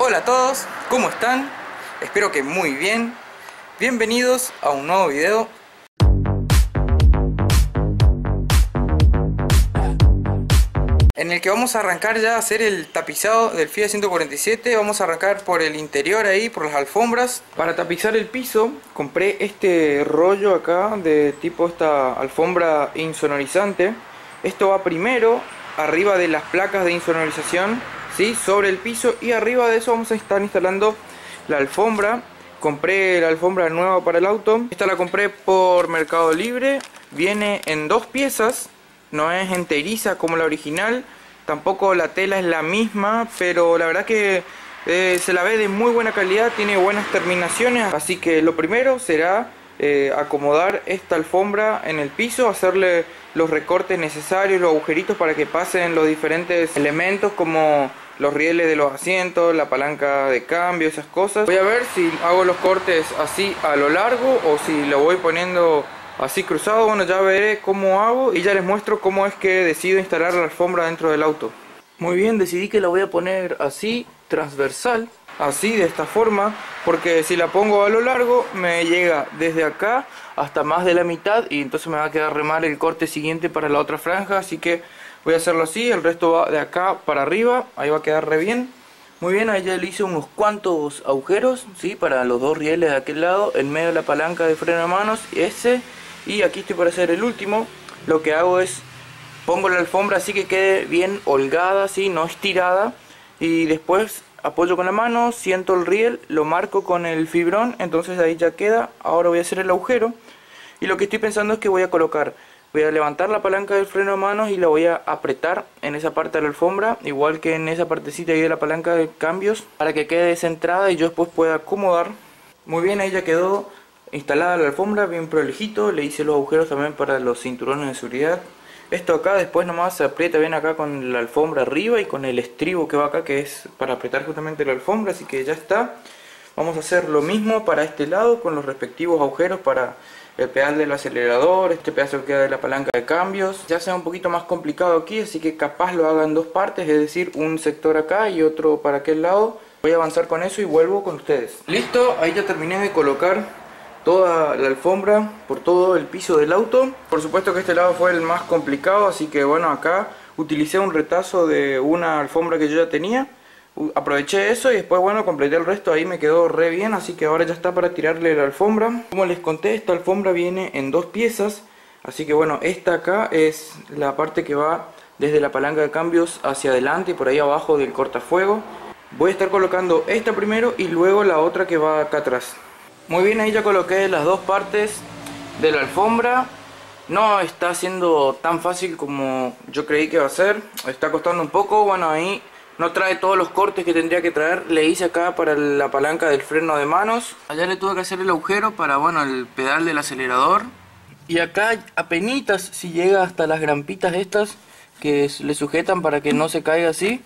Hola a todos, ¿cómo están? Espero que muy bien. Bienvenidos a un nuevo video. En el que vamos a arrancar ya a hacer el tapizado del Fiat 147. Vamos a arrancar por el interior ahí, por las alfombras. Para tapizar el piso compré este rollo acá de tipo esta alfombra insonorizante. Esto va primero arriba de las placas de insonorización, ¿sí? Sobre el piso, y arriba de eso vamos a estar instalando la alfombra. Compré la alfombra nueva para el auto. Esta la compré por Mercado Libre. Viene en dos piezas, no es enteriza como la original. Tampoco la tela es la misma, pero la verdad que se la ve de muy buena calidad, tiene buenas terminaciones. Así que lo primero será acomodar esta alfombra en el piso, hacerle los recortes necesarios, los agujeritos para que pasen los diferentes elementos como los rieles de los asientos, la palanca de cambio, esas cosas. Voy a ver si hago los cortes así a lo largo o si lo voy poniendo así cruzado. Bueno, ya veré cómo hago y ya les muestro cómo es que decido instalar la alfombra dentro del auto. Muy bien, decidí que la voy a poner así, transversal, así, de esta forma, porque si la pongo a lo largo me llega desde acá hasta más de la mitad y entonces me va a quedar re mal el corte siguiente para la otra franja. Así que voy a hacerlo así, el resto va de acá para arriba, ahí va a quedar re bien. Muy bien, ahí ya le hice unos cuantos agujeros, ¿sí? Para los dos rieles de aquel lado, en medio de la palanca de freno de manos, ese. Y aquí estoy para hacer el último. Lo que hago es pongo la alfombra así que quede bien holgada, ¿sí? No estirada. Y después apoyo con la mano, siento el riel, lo marco con el fibrón, entonces ahí ya queda. Ahora voy a hacer el agujero. Y lo que estoy pensando es que voy a levantar la palanca del freno de manos y la voy a apretar en esa parte de la alfombra, igual que en esa partecita ahí de la palanca de cambios, para que quede centrada y yo después pueda acomodar. Muy bien, ahí ya quedó instalada la alfombra, bien prolijito. Le hice los agujeros también para los cinturones de seguridad. Esto acá después nomás se aprieta bien acá con la alfombra arriba y con el estribo que va acá, que es para apretar justamente la alfombra. Así que ya está. Vamos a hacer lo mismo para este lado con los respectivos agujeros para el pedal del acelerador, este pedazo que queda de la palanca de cambios. Ya sea un poquito más complicado aquí, así que capaz lo haga en dos partes, es decir, un sector acá y otro para aquel lado. Voy a avanzar con eso y vuelvo con ustedes. Listo, ahí ya terminé de colocar toda la alfombra por todo el piso del auto. Por supuesto que este lado fue el más complicado, así que bueno, acá utilicé un retazo de una alfombra que yo ya tenía. Aproveché eso y después bueno, completé el resto. Ahí me quedó re bien, así que ahora ya está para tirarle la alfombra. Como les conté, esta alfombra viene en dos piezas, así que bueno, esta acá es la parte que va desde la palanca de cambios hacia adelante y por ahí abajo del cortafuego. Voy a estar colocando esta primero y luego la otra que va acá atrás. Muy bien, ahí ya coloqué las dos partes de la alfombra. No está siendo tan fácil como yo creí que iba a ser. Está costando un poco. Bueno, ahí no trae todos los cortes que tendría que traer. Le hice acá para la palanca del freno de manos. Allá le tuve que hacer el agujero para, bueno, el pedal del acelerador. Y acá apenitas si llega hasta las grampitas estas que le sujetan para que no se caiga así.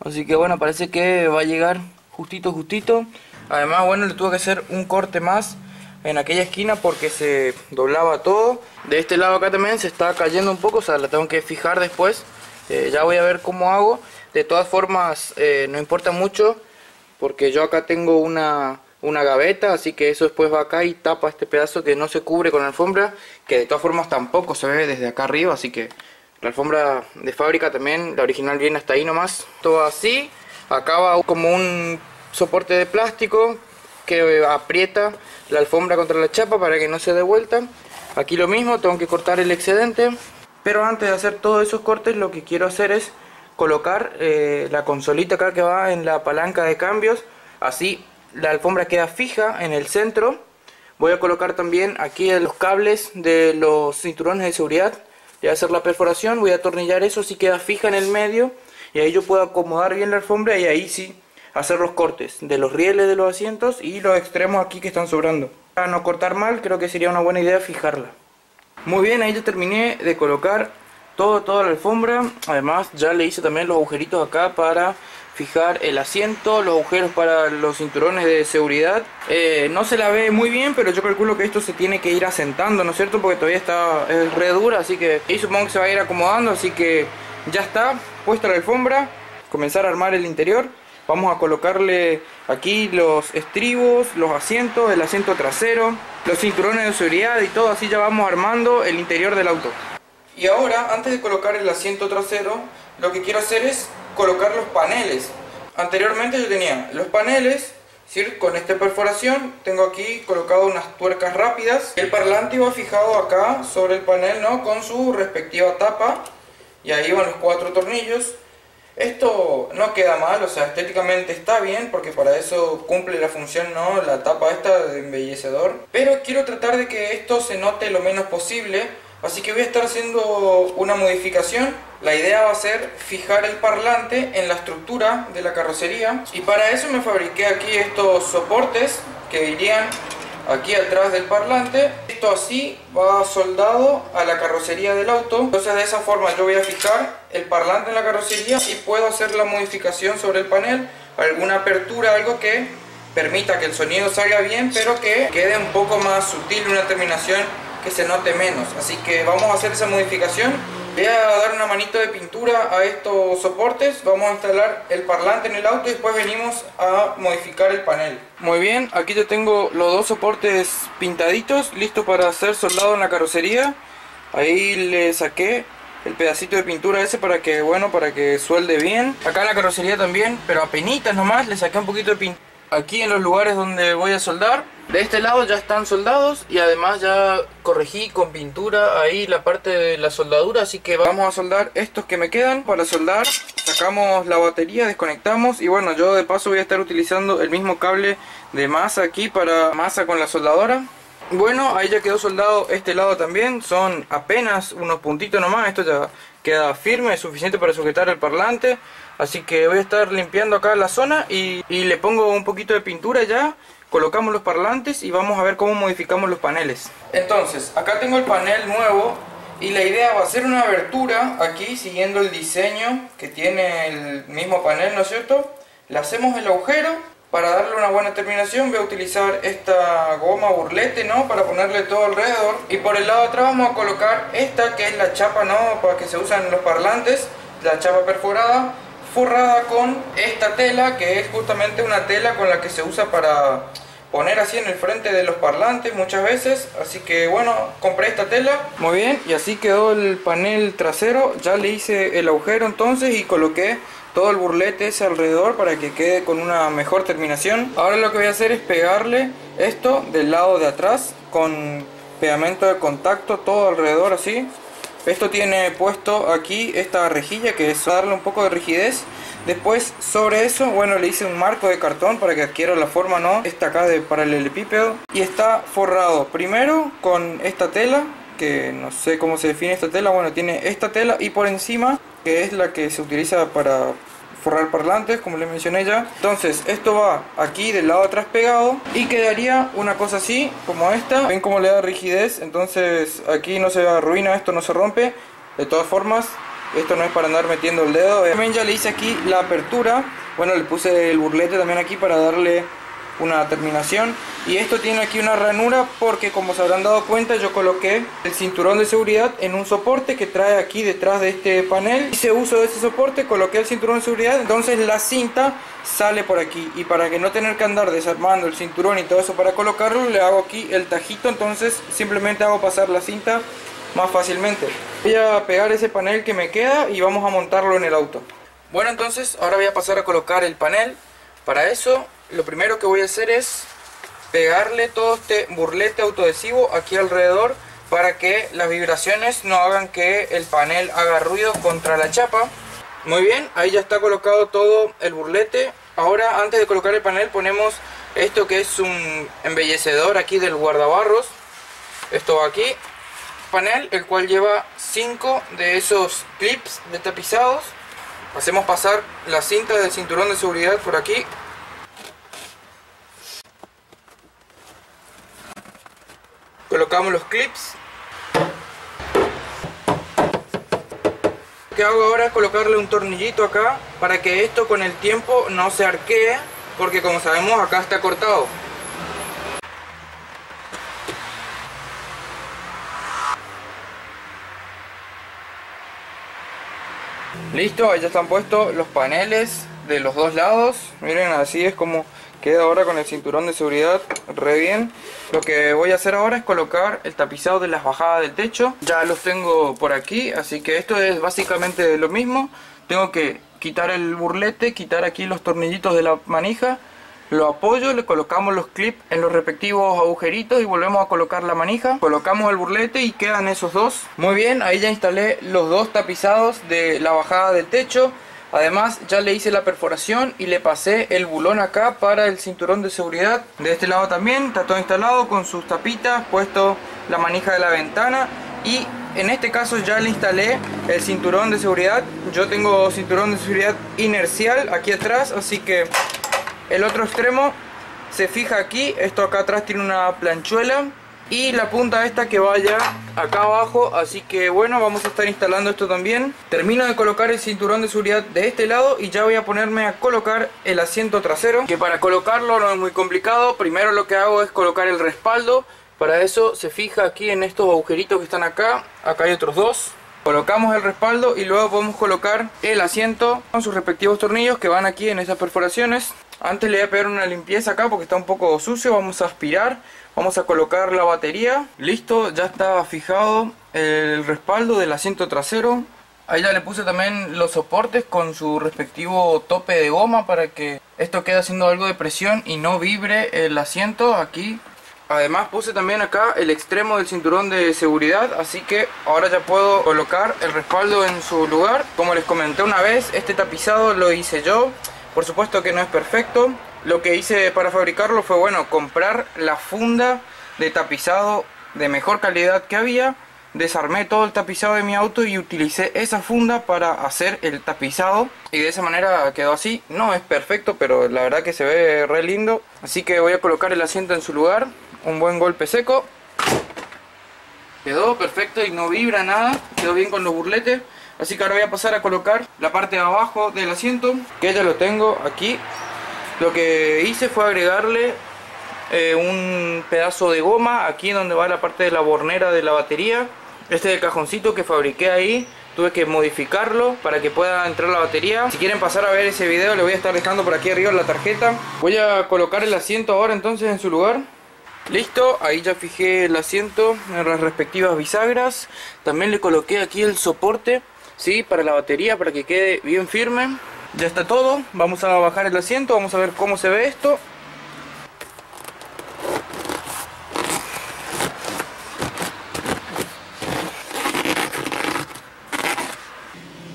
Así que bueno, parece que va a llegar justito, justito. Además, bueno, le tuve que hacer un corte más en aquella esquina porque se doblaba todo. De este lado acá también se está cayendo un poco, o sea, la tengo que fijar después. Ya voy a ver cómo hago. De todas formas, no importa mucho porque yo acá tengo una gaveta, así que eso después va acá y tapa este pedazo que no se cubre con la alfombra, que de todas formas tampoco se ve desde acá arriba, así que la alfombra de fábrica también, la original, viene hasta ahí nomás. Todo así, acá va como un soporte de plástico que aprieta la alfombra contra la chapa para que no se dé vuelta. Aquí lo mismo, tengo que cortar el excedente. Pero antes de hacer todos esos cortes, lo que quiero hacer es colocar la consolita acá que va en la palanca de cambios. Así la alfombra queda fija en el centro. Voy a colocar también aquí los cables de los cinturones de seguridad. Voy a hacer la perforación, voy a atornillar eso, así queda fija en el medio. Y ahí yo puedo acomodar bien la alfombra y ahí sí hacer los cortes de los rieles de los asientos y los extremos aquí que están sobrando. Para no cortar mal, creo que sería una buena idea fijarla. Muy bien, ahí ya terminé de colocar toda la alfombra. Además ya le hice también los agujeritos acá para fijar el asiento, los agujeros para los cinturones de seguridad. No se la ve muy bien, pero yo calculo que esto se tiene que ir asentando, ¿no es cierto? Porque todavía está re dura, así que ahí supongo que se va a ir acomodando. Así que ya está puesta la alfombra. Comenzar a armar el interior. Vamos a colocarle aquí los estribos, los asientos, el asiento trasero, los cinturones de seguridad y todo, así ya vamos armando el interior del auto. Y ahora, antes de colocar el asiento trasero, lo que quiero hacer es colocar los paneles. Anteriormente yo tenía los paneles, ¿sí? Con esta perforación, tengo aquí colocado unas tuercas rápidas. El parlante iba fijado acá sobre el panel, ¿no? Con su respectiva tapa, y ahí van los 4 tornillos. Esto no queda mal, o sea, estéticamente está bien, porque para eso cumple la función, ¿no? La tapa esta de embellecedor. Pero quiero tratar de que esto se note lo menos posible, así que voy a estar haciendo una modificación. La idea va a ser fijar el parlante en la estructura de la carrocería, y para eso me fabriqué aquí estos soportes que irían aquí atrás del parlante. Esto así va soldado a la carrocería del auto, entonces de esa forma yo voy a fijar el parlante en la carrocería y puedo hacer la modificación sobre el panel, alguna apertura, algo que permita que el sonido salga bien, pero que quede un poco más sutil, una terminación que se note menos. Así que vamos a hacer esa modificación. Voy a dar una manito de pintura a estos soportes, vamos a instalar el parlante en el auto y después venimos a modificar el panel. Muy bien, aquí ya tengo los 2 soportes pintaditos, listos para ser soldados en la carrocería. Ahí le saqué el pedacito de pintura ese para que, bueno, para que suelde bien. Acá en la carrocería también, pero apenitas nomás, le saqué un poquito de pintura. Aquí en los lugares donde voy a soldar, de este lado ya están soldados, y además ya corregí con pintura ahí la parte de la soldadura, así que vamos a soldar estos que me quedan. Para soldar sacamos la batería, desconectamos, y bueno, yo de paso voy a estar utilizando el mismo cable de masa aquí para masa con la soldadora. Bueno, ahí ya quedó soldado este lado también, son apenas unos puntitos nomás, esto ya queda firme, es suficiente para sujetar el parlante. Así que voy a estar limpiando acá la zona y le pongo un poquito de pintura ya. Colocamos los parlantes y vamos a ver cómo modificamos los paneles. Entonces, acá tengo el panel nuevo y la idea va a ser una abertura aquí siguiendo el diseño que tiene el mismo panel, ¿no es cierto? Le hacemos el agujero. Para darle una buena terminación voy a utilizar esta goma burlete, ¿no? Para ponerle todo alrededor. Y por el lado de atrás vamos a colocar esta que es la chapa, ¿no? Para que se usan los parlantes, la chapa perforada, forrada con esta tela, que es justamente una tela con la que se usa para poner así en el frente de los parlantes muchas veces. Así que bueno, compré esta tela. Muy bien, y así quedó el panel trasero. Ya le hice el agujero entonces y coloqué todo el burlete ese alrededor para que quede con una mejor terminación. Ahora lo que voy a hacer es pegarle esto del lado de atrás con pegamento de contacto todo alrededor así. Esto tiene puesto aquí esta rejilla que es darle un poco de rigidez. Después sobre eso, bueno, le hice un marco de cartón para que adquiera la forma, ¿no? Esta acá de paralelepípedo. Y está forrado primero con esta tela, que no sé cómo se define esta tela. Bueno, tiene esta tela y por encima, que es la que se utiliza para forrar parlantes, como les mencioné ya. Entonces esto va aquí del lado de atrás pegado y quedaría una cosa así como esta. Ven cómo le da rigidez, entonces aquí no se arruina, esto no se rompe. De todas formas, esto no es para andar metiendo el dedo. También ya le hice aquí la apertura, bueno, le puse el burlete también aquí para darle una terminación. Y esto tiene aquí una ranura porque, como se habrán dado cuenta, yo coloqué el cinturón de seguridad en un soporte que trae aquí detrás de este panel. Hice uso de ese soporte, coloqué el cinturón de seguridad, entonces la cinta sale por aquí. Y para que no tener que andar desarmando el cinturón y todo eso para colocarlo, le hago aquí el tajito, entonces simplemente hago pasar la cinta más fácilmente. Voy a pegar ese panel que me queda y vamos a montarlo en el auto. Bueno, entonces ahora voy a pasar a colocar el panel. Para eso, lo primero que voy a hacer es pegarle todo este burlete autoadhesivo aquí alrededor para que las vibraciones no hagan que el panel haga ruido contra la chapa. Muy bien, ahí ya está colocado todo el burlete. Ahora, antes de colocar el panel, ponemos esto que es un embellecedor aquí del guardabarros. Esto va aquí. Panel, el cual lleva 5 de esos clips de tapizados. Hacemos pasar la cinta del cinturón de seguridad por aquí. Colocamos los clips. Lo que hago ahora es colocarle un tornillito acá para que esto con el tiempo no se arquee, porque como sabemos acá está cortado. Listo, ahí ya están puestos los paneles de los dos lados. Miren, así es como queda ahora con el cinturón de seguridad, re bien. Lo que voy a hacer ahora es colocar el tapizado de las bajadas del techo. Ya los tengo por aquí, así que esto es básicamente lo mismo. Tengo que quitar el burlete, quitar aquí los tornillitos de la manija. Lo apoyo, le colocamos los clips en los respectivos agujeritos y volvemos a colocar la manija. Colocamos el burlete y quedan esos dos. Muy bien, ahí ya instalé los dos tapizados de la bajada del techo. Además ya le hice la perforación y le pasé el bulón acá para el cinturón de seguridad. De este lado también está todo instalado con sus tapitas, puesto la manija de la ventana. Y en este caso ya le instalé el cinturón de seguridad. Yo tengo cinturón de seguridad inercial aquí atrás, así que el otro extremo se fija aquí. Esto acá atrás tiene una planchuela y la punta esta que vaya acá abajo. Así que bueno, vamos a estar instalando esto también. Termino de colocar el cinturón de seguridad de este lado y ya voy a ponerme a colocar el asiento trasero, que para colocarlo no es muy complicado. Primero lo que hago es colocar el respaldo. Para eso se fija aquí en estos agujeritos que están acá. Acá hay otros dos. Colocamos el respaldo y luego podemos colocar el asiento con sus respectivos tornillos que van aquí en esas perforaciones. Antes le voy a pegar una limpieza acá porque está un poco sucio. Vamos a aspirar, vamos a colocar la batería. Listo, ya está fijado el respaldo del asiento trasero. Ahí ya le puse también los soportes con su respectivo tope de goma para que esto quede haciendo algo de presión y no vibre el asiento aquí. Además puse también acá el extremo del cinturón de seguridad, así que ahora ya puedo colocar el respaldo en su lugar. Como les comenté una vez, este tapizado lo hice yo. Por supuesto que no es perfecto. Lo que hice para fabricarlo fue, bueno, comprar la funda de tapizado de mejor calidad que había. Desarmé todo el tapizado de mi auto y utilicé esa funda para hacer el tapizado. Y de esa manera quedó así. No es perfecto, pero la verdad que se ve re lindo. Así que voy a colocar el asiento en su lugar. Un buen golpe seco. Quedó perfecto y no vibra nada. Quedó bien con los burletes. Así que ahora voy a pasar a colocar la parte de abajo del asiento, que ya lo tengo aquí. Lo que hice fue agregarle un pedazo de goma aquí donde va la parte de la bornera de la batería. Este es el cajoncito que fabriqué ahí. Tuve que modificarlo para que pueda entrar la batería. Si quieren pasar a ver ese video, le voy a estar dejando por aquí arriba la tarjeta. Voy a colocar el asiento ahora entonces en su lugar. Listo, ahí ya fijé el asiento en las respectivas bisagras. También le coloqué aquí el soporte, ¿sí?, para la batería, para que quede bien firme. Ya está todo, vamos a bajar el asiento, vamos a ver cómo se ve esto.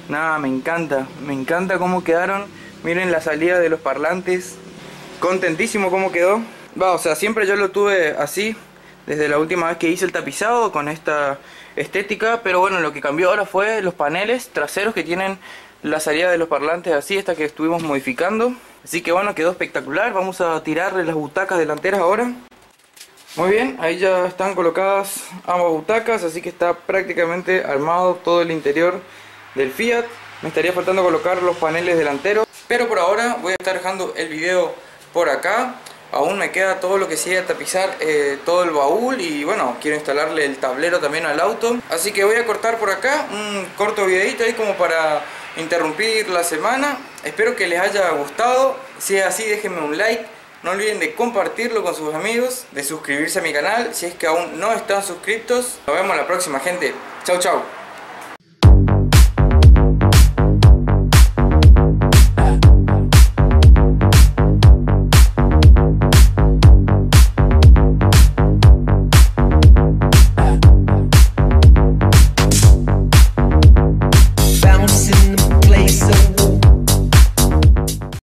Nada, me encanta cómo quedaron. Miren la salida de los parlantes. Contentísimo cómo quedó. O sea, siempre yo lo tuve así desde la última vez que hice el tapizado, con esta estética. Pero bueno, lo que cambió ahora fue los paneles traseros que tienen la salida de los parlantes así, esta que estuvimos modificando. Así que bueno, quedó espectacular. Vamos a tirarle las butacas delanteras ahora. Muy bien, ahí ya están colocadas ambas butacas, así que está prácticamente armado todo el interior del Fiat. Me estaría faltando colocar los paneles delanteros, pero por ahora voy a estar dejando el video por acá. Aún me queda todo lo que sigue a tapizar, todo el baúl, y bueno, quiero instalarle el tablero también al auto. Así que voy a cortar por acá un corto videito ahí como para interrumpir la semana. Espero que les haya gustado. Si es así, déjenme un like. No olviden de compartirlo con sus amigos, de suscribirse a mi canal si es que aún no están suscritos. Nos vemos la próxima, gente. Chau, chau.